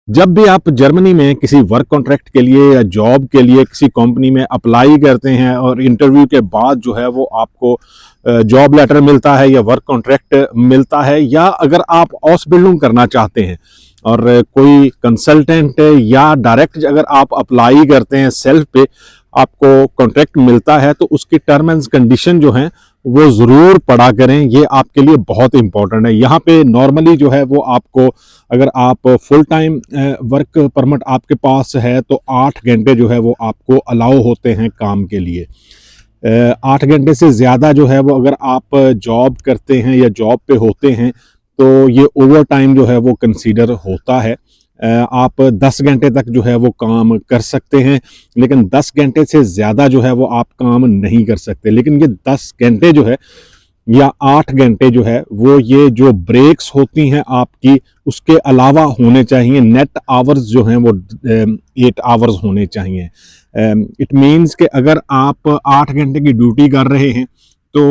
जब भी आप जर्मनी में किसी वर्क कॉन्ट्रैक्ट के लिए या जॉब के लिए किसी कंपनी में अप्लाई करते हैं और इंटरव्यू के बाद जो है वो आपको जॉब लेटर मिलता है या वर्क कॉन्ट्रैक्ट मिलता है, या अगर आप ऑसबिल्डिंग करना चाहते हैं और कोई कंसल्टेंट या डायरेक्ट अगर आप अप्लाई करते हैं सेल्फ पे आपको कॉन्ट्रैक्ट मिलता है, तो उसकी टर्म एंड कंडीशन जो है वो ज़रूर पढ़ा करें। ये आपके लिए बहुत इंपॉर्टेंट है। यहाँ पे नॉर्मली जो है वो आपको, अगर आप फुल टाइम वर्क परमिट आपके पास है तो 8 घंटे जो है वो आपको अलाउ होते हैं काम के लिए। 8 घंटे से ज़्यादा जो है वो अगर आप जॉब करते हैं या जॉब पे होते हैं तो ये ओवर टाइम जो है वो कंसीडर होता है। आप 10 घंटे तक जो है वो काम कर सकते हैं, लेकिन 10 घंटे से ज़्यादा जो है वो आप काम नहीं कर सकते। लेकिन ये 10 घंटे जो है या 8 घंटे जो है वो ये जो ब्रेक्स होती हैं आपकी, उसके अलावा होने चाहिए। नेट आवर्स जो हैं वो 8 आवर्स होने चाहिए। इट मीन्स कि अगर आप 8 घंटे की ड्यूटी कर रहे हैं तो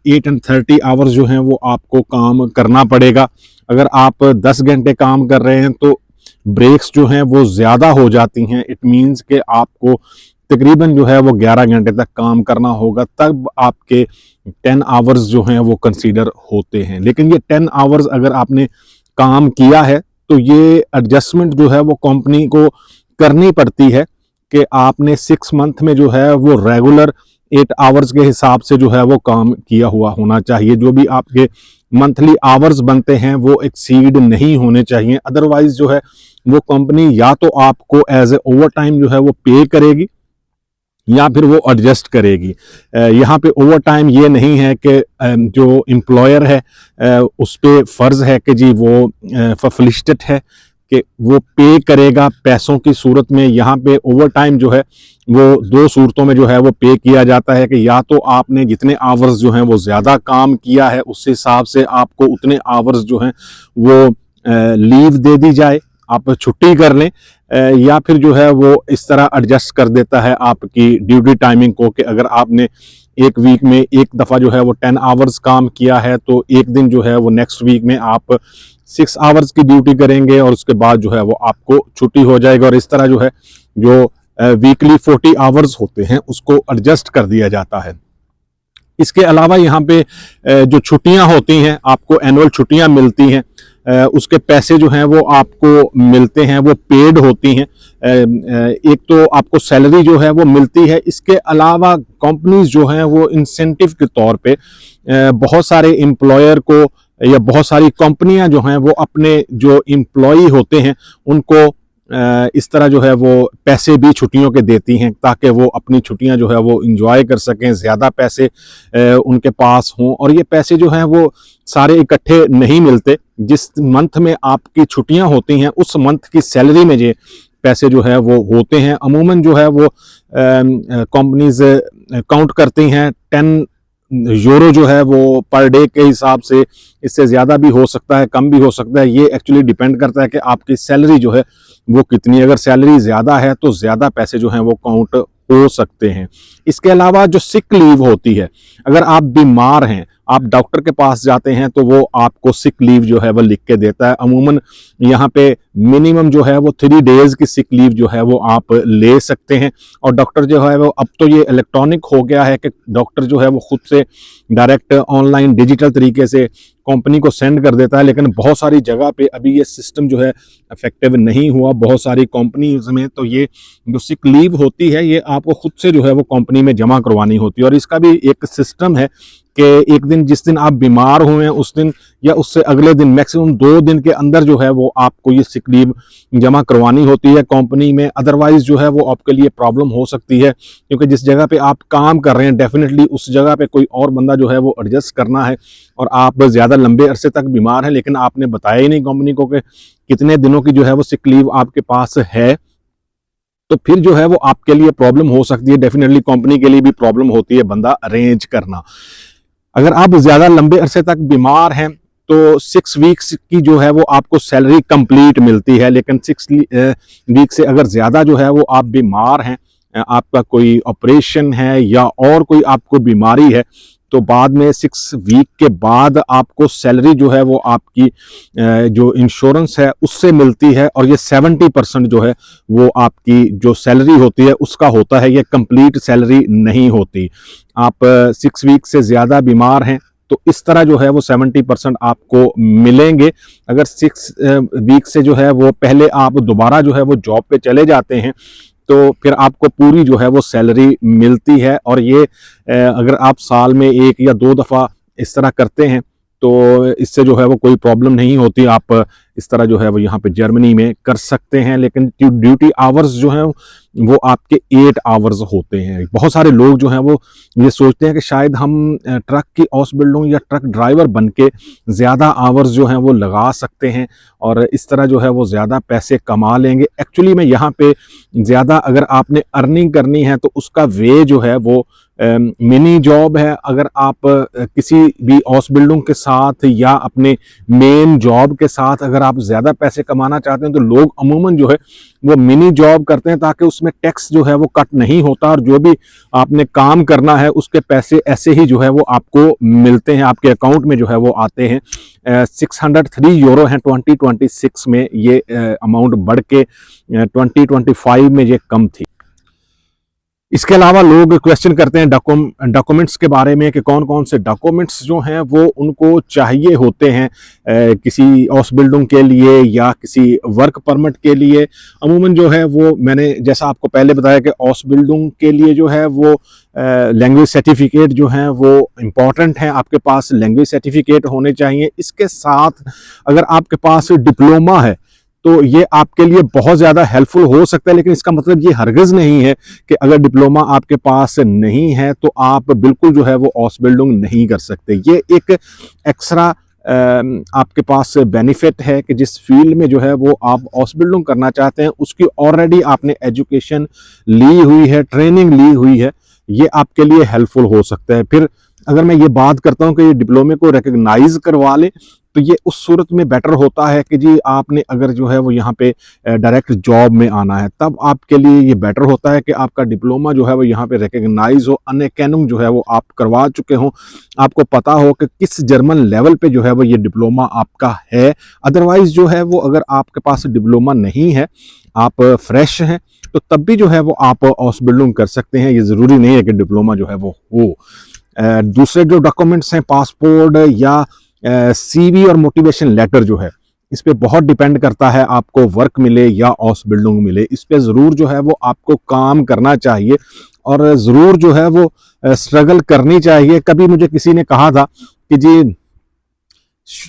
8 एंड 30 आवर्स जो हैं वो आपको काम करना पड़ेगा। अगर आप 10 घंटे काम कर रहे हैं तो ब्रेक्स जो हैं वो ज़्यादा हो जाती हैं। इट मीन्स कि आपको तकरीबन जो है वो 11 घंटे तक काम करना होगा, तब आपके 10 आवर्स जो हैं वो कंसीडर होते हैं। लेकिन ये 10 आवर्स अगर आपने काम किया है तो ये एडजस्टमेंट जो है वो कंपनी को करनी पड़ती है कि आपने 6 मंथ में जो है वो रेगुलर 8 आवर्स के हिसाब से जो है वो काम किया हुआ होना चाहिए। जो भी आपके मंथली आवर्स बनते हैं वो एक्सीड नहीं होने चाहिए। अदरवाइज जो है वो कंपनी या तो आपको एज ए ओवर टाइम जो है वो पे करेगी या फिर वो एडजस्ट करेगी। यहाँ पे ओवर टाइम ये नहीं है कि जो एम्प्लॉयर है उस पर फ़र्ज़ है कि जी वो फर्फलिस्टेड है कि वो पे करेगा पैसों की सूरत में। यहाँ पे ओवर टाइम जो है वो 2 सूरतों में जो है वो पे किया जाता है कि या तो आपने जितने आवर्स जो हैं वो ज़्यादा काम किया है उस हिसाब से आपको उतने आवर्स जो हैं वो लीव दे दी जाए, आप छुट्टी कर लें, या फिर जो है वो इस तरह एडजस्ट कर देता है आपकी ड्यूटी टाइमिंग को कि अगर आपने एक वीक में एक दफ़ा जो है वो 10 आवर्स काम किया है तो एक दिन जो है वो नेक्स्ट वीक में आप 6 आवर्स की ड्यूटी करेंगे और उसके बाद जो है वो आपको छुट्टी हो जाएगी। और इस तरह जो है जो वीकली 40 आवर्स होते हैं उसको एडजस्ट कर दिया जाता है। इसके अलावा यहाँ पे जो छुट्टियाँ होती हैं, आपको एनुअल छुट्टियाँ मिलती हैं, उसके पैसे जो हैं वो आपको मिलते हैं, वो पेड होती हैं। एक तो आपको सैलरी जो है वो मिलती है। इसके अलावा कंपनीज जो हैं वो इंसेंटिव के तौर पे बहुत सारे एम्प्लॉयर को या बहुत सारी कंपनियां जो हैं वो अपने जो एम्प्लॉई होते हैं उनको इस तरह जो है वो पैसे भी छुट्टियों के देती हैं ताकि वो अपनी छुट्टियां जो है वो इंजॉय कर सकें, ज़्यादा पैसे उनके पास हों। और ये पैसे जो हैं वो सारे इकट्ठे नहीं मिलते। जिस मंथ में आपकी छुट्टियां होती हैं उस मंथ की सैलरी में ये पैसे जो है वो होते हैं। अमूमन जो है वो कंपनीज काउंट करती हैं 10 यूरो जो है वो पर डे के हिसाब से। इससे ज़्यादा भी हो सकता है, कम भी हो सकता है। ये एक्चुअली डिपेंड करता है कि आपकी सैलरी जो है वो कितनी। अगर सैलरी ज़्यादा है तो ज़्यादा पैसे जो हैं वो काउंट हो सकते हैं। इसके अलावा जो सिक लीव होती है, अगर आप बीमार हैं, आप डॉक्टर के पास जाते हैं तो वो आपको सिक लीव जो है वो लिख के देता है। अमूमन यहाँ पे मिनिमम जो है वो 3 डेज की सिक लीव जो है वो आप ले सकते हैं। और डॉक्टर जो है वो, अब तो ये इलेक्ट्रॉनिक हो गया है कि डॉक्टर जो है वो खुद से डायरेक्ट ऑनलाइन डिजिटल तरीके से कंपनी को सेंड कर देता है। लेकिन बहुत सारी जगह पे अभी ये सिस्टम जो है इफेक्टिव नहीं हुआ। बहुत सारी कंपनीज में तो ये जो सिक लीव होती है ये आपको खुद से जो है वो कंपनी में जमा करवानी होती है। और इसका भी एक सिस्टम है कि एक दिन, जिस दिन आप बीमार हुए हैं उस दिन या उससे अगले दिन, मैक्सिमम 2 दिन के अंदर जो है वो आपको ये सिक लीव जमा करवानी होती है कंपनी में। अदरवाइज जो है वो आपके लिए प्रॉब्लम हो सकती है, क्योंकि जिस जगह पे आप काम कर रहे हैं डेफिनेटली उस जगह पे कोई और बंदा जो है वो एडजस्ट करना है। और आप ज़्यादा लंबे अरसे तक बीमार हैं लेकिन आपने बताया ही नहीं कंपनी को कि कितने दिनों की जो है वो सिक लीव आपके पास है, तो फिर जो है वो आपके लिए प्रॉब्लम हो सकती है। डेफिनेटली कंपनी के लिए भी प्रॉब्लम होती है बंदा अरेंज करना। अगर आप ज़्यादा लंबे अरसे तक बीमार हैं तो 6 वीक्स की जो है वो आपको सैलरी कंप्लीट मिलती है। लेकिन 6 वीक से अगर ज़्यादा जो है वो आप बीमार हैं, आपका कोई ऑपरेशन है या और कोई आपको बीमारी है, तो बाद में 6 वीक के बाद आपको सैलरी जो है वो आपकी जो इंश्योरेंस है उससे मिलती है, और ये 70% जो है वो आपकी जो सैलरी होती है उसका होता है, ये कंप्लीट सैलरी नहीं होती। आप 6 वीक से ज़्यादा बीमार हैं तो इस तरह जो है वो 70% आपको मिलेंगे। अगर 6 वीक से जो है वो पहले आप दोबारा जो है वो जॉब पे चले जाते हैं तो फिर आपको पूरी जो है वो सैलरी मिलती है। और ये अगर आप साल में 1 या 2 दफ़ा इस तरह करते हैं तो इससे जो है वो कोई प्रॉब्लम नहीं होती। आप इस तरह जो है वो यहाँ पे जर्मनी में कर सकते हैं, लेकिन ड्यूटी आवर्स जो हैं वो आपके 8 आवर्स होते हैं। बहुत सारे लोग जो हैं वो ये सोचते हैं कि शायद हम ट्रक की ऑसबिल्डिंग या ट्रक ड्राइवर बन के ज़्यादा आवर्स जो हैं वो लगा सकते हैं और इस तरह जो है वो ज़्यादा पैसे कमा लेंगे। एक्चुअली में यहाँ पे ज़्यादा अगर आपने अर्निंग करनी है तो उसका वे जो है वो मिनी जॉब है। अगर आप किसी भी हाउस बिल्डिंग के साथ या अपने मेन जॉब के साथ अगर आप ज़्यादा पैसे कमाना चाहते हैं तो लोग अमूमन जो है वो मिनी जॉब करते हैं, ताकि उसमें टैक्स जो है वो कट नहीं होता और जो भी आपने काम करना है उसके पैसे ऐसे ही जो है वो आपको मिलते हैं, आपके अकाउंट में जो है वो आते हैं। 603 यूरो हैं 2026 में, ये अमाउंट बढ़ के 2025 में ये कम थी। इसके अलावा लोग क्वेश्चन करते हैं डॉक्यूमेंट्स के बारे में कि कौन कौन से डॉक्यूमेंट्स जो हैं वो उनको चाहिए होते हैं किसी हाउस बिल्डिंग के लिए या किसी वर्क परमिट के लिए। अमूमन जो है वो मैंने जैसा आपको पहले बताया कि हाउस बिल्डिंग के लिए जो है वो लैंग्वेज सर्टिफिकेट जो हैं वो इम्पॉर्टेंट हैं, आपके पास लैंग्वेज सर्टिफिकेट होने चाहिए। इसके साथ अगर आपके पास डिप्लोमा है तो ये आपके लिए बहुत ज़्यादा हेल्पफुल हो सकता है, लेकिन इसका मतलब ये हरगिज़ नहीं है कि अगर डिप्लोमा आपके पास नहीं है तो आप बिल्कुल जो है वो हाउस बिल्डिंग नहीं कर सकते। ये एक एक्स्ट्रा आपके पास बेनिफिट है कि जिस फील्ड में जो है वो आप हाउस बिल्डिंग करना चाहते हैं उसकी ऑलरेडी आपने एजुकेशन ली हुई है, ट्रेनिंग ली हुई है, ये आपके लिए हेल्पफुल हो सकता है। फिर अगर मैं ये बात करता हूँ कि ये डिप्लोमे को रिकग्नाइज करवा लें तो ये उस सूरत में बेटर होता है कि जी आपने अगर जो है वो यहाँ पे डायरेक्ट जॉब में आना है तब आपके लिए ये बेटर होता है कि आपका डिप्लोमा जो है वो यहाँ पे रिकग्नाइज हो, अनअकैडमिक जो है वो आप करवा चुके हों, आपको पता हो कि किस जर्मन लेवल पे जो है वो ये डिप्लोमा आपका है। अदरवाइज जो है वो अगर आपके पास डिप्लोमा नहीं है, आप फ्रेश हैं, तो तब भी जो है वो आप हाउस बिल्डिंग कर सकते हैं। ये ज़रूरी नहीं है कि डिप्लोमा जो है वो हो। दूसरे जो डॉक्यूमेंट्स हैं पासपोर्ट या सीवी और मोटिवेशन लेटर जो है इस पे बहुत डिपेंड करता है आपको वर्क मिले या हाउस बिल्डिंग मिले। इस पे ज़रूर जो है वो आपको काम करना चाहिए और ज़रूर जो है वो स्ट्रगल करनी चाहिए। कभी मुझे किसी ने कहा था कि जी,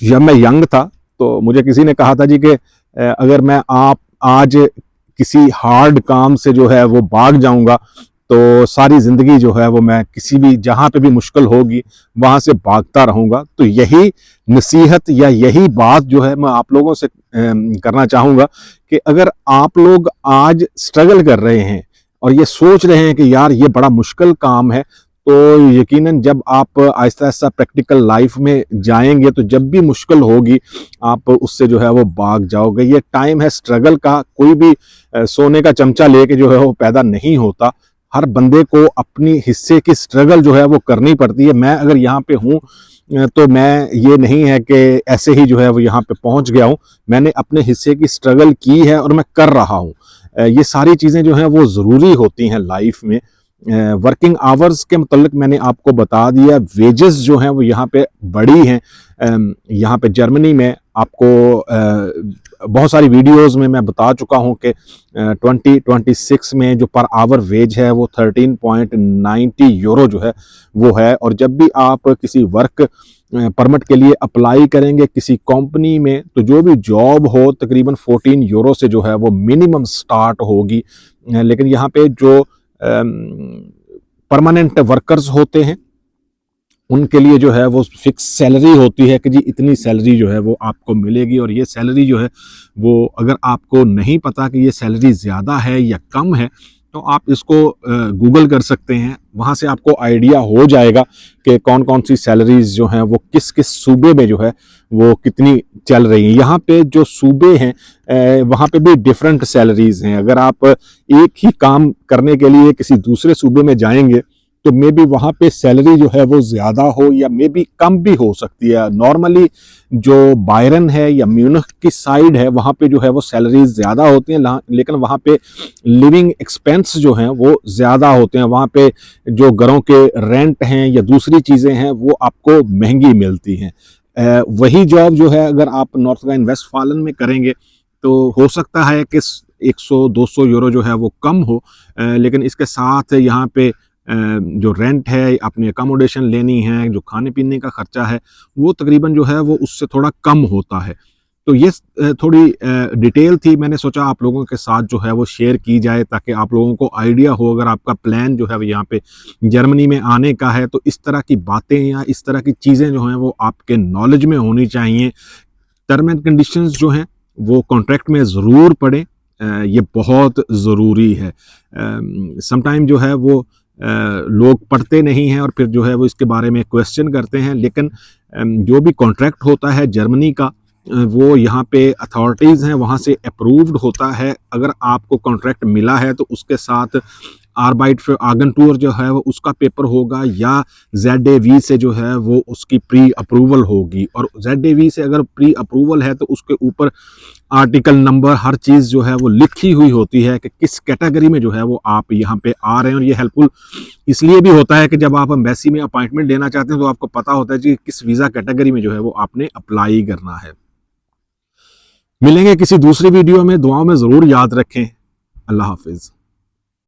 जब मैं यंग था तो मुझे किसी ने कहा था जी कि अगर मैं आप आज किसी हार्ड काम से जो है वो भाग जाऊंगा तो सारी ज़िंदगी जो है वो मैं किसी भी जहाँ पे भी मुश्किल होगी वहाँ से भागता रहूँगा। तो यही नसीहत या यही बात जो है मैं आप लोगों से करना चाहूँगा कि अगर आप लोग आज स्ट्रगल कर रहे हैं और ये सोच रहे हैं कि यार ये बड़ा मुश्किल काम है, तो यकीनन जब आप आहिस्ता आहिस्ता प्रैक्टिकल लाइफ में जाएंगे तो जब भी मुश्किल होगी आप उससे जो है वो भाग जाओगे। ये टाइम है स्ट्रगल का, कोई भी सोने का चमचा लेके जो है वो पैदा नहीं होता। हर बंदे को अपनी हिस्से की स्ट्रगल जो है वो करनी पड़ती है। मैं अगर यहाँ पे हूँ तो मैं ये नहीं है कि ऐसे ही जो है वो यहाँ पे पहुँच गया हूँ, मैंने अपने हिस्से की स्ट्रगल की है और मैं कर रहा हूँ। ये सारी चीज़ें जो हैं वो ज़रूरी होती हैं लाइफ में। वर्किंग आवर्स के मतलब मैंने आपको बता दिया। वेजेस जो हैं वो यहाँ पे बड़ी हैं। यहाँ पे जर्मनी में आपको बहुत सारी वीडियोस में मैं बता चुका हूँ कि 2026 में जो पर आवर वेज है वो 13.90 यूरो जो है वो है। और जब भी आप किसी वर्क परमिट के लिए अप्लाई करेंगे किसी कंपनी में तो जो भी जॉब हो तकरीबन 14 यूरो से जो है वो मिनिमम स्टार्ट होगी। लेकिन यहाँ पे जो परमानेंट वर्कर्स होते हैं उनके लिए जो है वो फिक्स सैलरी होती है कि जी इतनी सैलरी जो है वो आपको मिलेगी। और ये सैलरी जो है वो अगर आपको नहीं पता कि ये सैलरी ज़्यादा है या कम है तो आप इसको गूगल कर सकते हैं, वहाँ से आपको आइडिया हो जाएगा कि कौन कौन सी सैलरीज जो हैं वो किस किस सूबे में जो है वो कितनी चल रही हैं। यहाँ पे जो सूबे हैं वहाँ पे भी डिफरेंट सैलरीज हैं। अगर आप एक ही काम करने के लिए किसी दूसरे सूबे में जाएंगे तो मे बी वहाँ पे सैलरी जो है वो ज़्यादा हो या मे बी कम भी हो सकती है। नॉर्मली जो बायरन है या म्यूनिख की साइड है वहाँ पे जो है वो सैलरीज ज़्यादा होती हैं, लेकिन वहाँ पे लिविंग एक्सपेंस जो हैं वो ज़्यादा होते हैं। वहाँ पे जो घरों के रेंट हैं या दूसरी चीज़ें हैं वो आपको महंगी मिलती हैं। वही जॉब जो है अगर आप नॉर्थ राइन वेस्टफालन में करेंगे तो हो सकता है कि 100-200 यूरो जो है वो कम हो, लेकिन इसके साथ यहाँ पे जो रेंट है, अपनी अकोमोडेशन लेनी है, जो खाने पीने का खर्चा है, वो तकरीबन जो है वो उससे थोड़ा कम होता है। तो ये थोड़ी डिटेल थी, मैंने सोचा आप लोगों के साथ जो है वो शेयर की जाए ताकि आप लोगों को आइडिया हो। अगर आपका प्लान जो है वो यहाँ पे जर्मनी में आने का है तो इस तरह की बातें या इस तरह की चीज़ें जो हैं वो आपके नॉलेज में होनी चाहिए। टर्म एंड कंडीशंस जो हैं वो कॉन्ट्रैक्ट में ज़रूर पढ़ें, ये बहुत ज़रूरी है। समटाइम जो है वो लोग पढ़ते नहीं हैं और फिर जो है वो इसके बारे में क्वेश्चन करते हैं, लेकिन जो भी कॉन्ट्रैक्ट होता है जर्मनी का वो यहाँ पे अथॉरिटीज़ हैं वहाँ से अप्रूव्ड होता है। अगर आपको कॉन्ट्रैक्ट मिला है तो उसके साथ आर्बाइट फॉर आगनटूर जो है वो उसका पेपर होगा या ZAV से जो है वो उसकी प्री अप्रूवल होगी, और ZAV से अगर प्री अप्रूवल है तो उसके ऊपर आर्टिकल नंबर हर चीज़ जो है वो लिखी हुई होती है कि किस कैटेगरी में जो है वो आप यहाँ पे आ रहे हैं। और ये हेल्पफुल इसलिए भी होता है कि जब आप एम्बेसी में अपॉइंटमेंट लेना चाहते हैं तो आपको पता होता है कि किस वीज़ा कैटेगरी में जो है वो आपने अप्लाई करना है। मिलेंगे किसी दूसरी वीडियो में, दुआओं में ज़रूर याद रखें। अल्लाह हाफिज़।